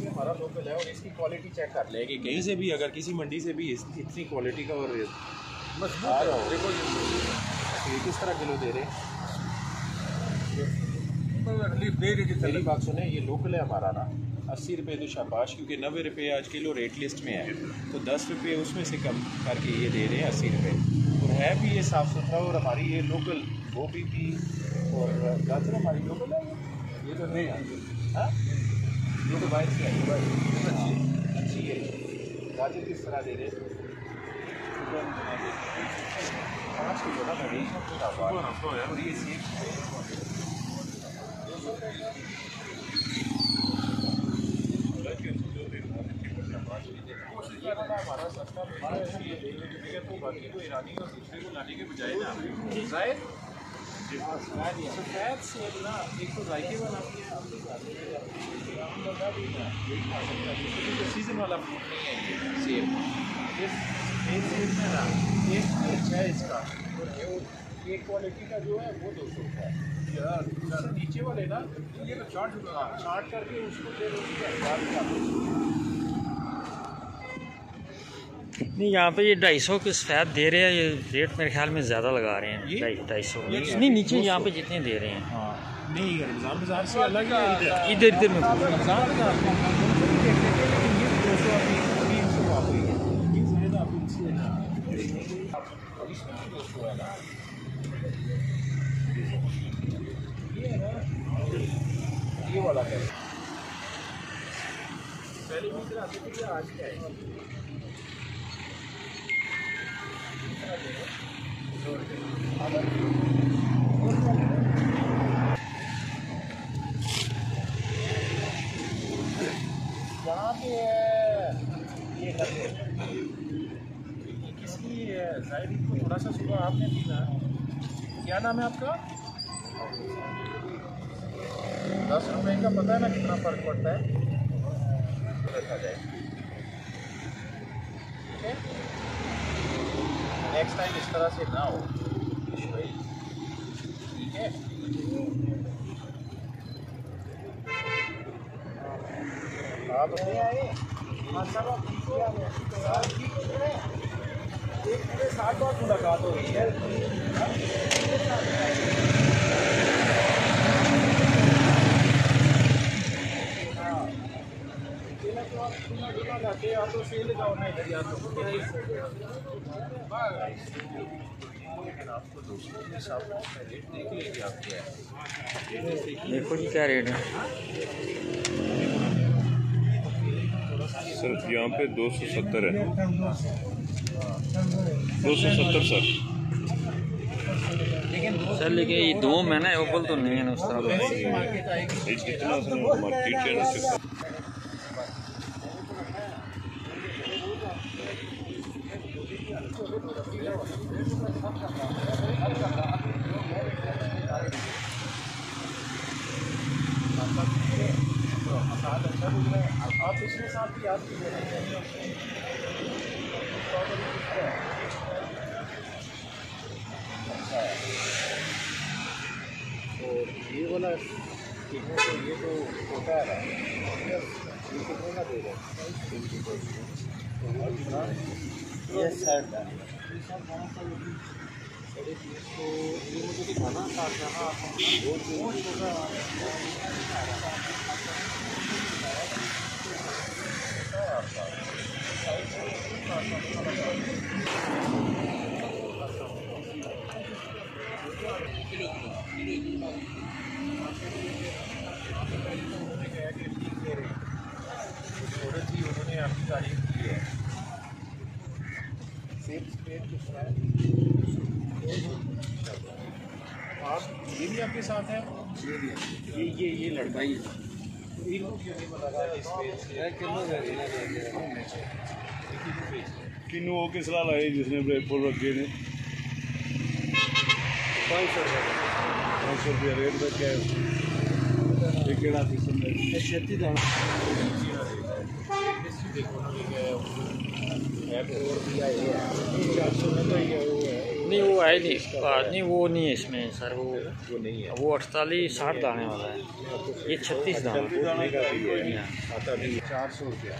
हमारा लोकल है और इसकी क्वालिटी चेक कर ले कि कहीं से भी अगर किसी मंडी से भी इतनी क्वालिटी का और आ रहा हो। देखो ये किस तरह किलो दे रहे हैं। मेरी बात सुने, ये लोकल है हमारा ना, 80 रुपये तो शाबाश, क्योंकि 90 रुपये आज किलो रेट लिस्ट में है, तो 10 रुपये उसमें से कम करके ये दे रहे हैं 80 रुपये। और है भी ये साफ़ सुथरा और हमारी ये लोकल गोभी भी और गाजर हमारी लोकल है। ये तो नहीं है, हाँ ये तो बाहर से है, अच्छी है। गाजर किस तरह दे रहे 5 किलो ना मैं और ये सेब हमारा सस्ता तो बाकी तो ईरानी और दूसरे को लाने के बजाय ना सफ़ेद सेब ना एक तो जायके वाला सीज़न वाला फ्रूट नहीं है सेब। इस सेब में ना टेस्ट भी अच्छा है इसका, और एक क्वालिटी का जो है वो 200 रुपये है। नीचे वाले ना ये तो चार्ट करके उसको फिर उसके नहीं, यहाँ पे ये 250 के सफ़ेद दे रहे हैं। ये रेट मेरे ख्याल में ज़्यादा लगा रहे हैं, 250 नहीं नीचे यहाँ पे जितने दे रहे हैं। हाँ नहीं, रमज़ान बाज़ार से अलग है इधर में रमज़ान ये वाला है पहले आज क्या है यहाँ पे ये करते किसकी शायद को थोड़ा सा सुबह आपने पीना। क्या नाम है आपका? 10 रुपये का पता है ना कितना फ़र्क पड़ता है। रखा जाए ठीक है, नेक्स्ट टाइम इस तरह से ना हो, ठीक है। आप नहीं आए एक मेरे साथ बात मुलाकात हो रही है। तो सेल जाओ ना इधर या तो आपको देख लीजिए आप क्या है। देखो जी क्या रेट है सर। यहाँ पे 270 है, 270 सर। सर लेकिन ये 2 महीना एवल तो नहीं है ना उस तरह कितना सर मार्केट है आप पिछले साल की याद कीजिए और ये वाला ये तो छोटा है, ये कितने का दे रहे हैं? ये सेट है 350। ये मुझे दिखाना था बहुत छोटा उन्होंने आपकी तारीफ की है। आप ये भी आपके साथ है? ये लड़का ही किन्नू वो किस ला लाए जिसने ब्रेकफोल रखे ने 500 रुपया रेट में क्या है केड़ा किस्म है 36 दाना नहीं वो है नहीं वो नहीं है इसमें सर वो नहीं है, वो 48-60 दाने वाला है, ये 36 दाना। 400 रुपया।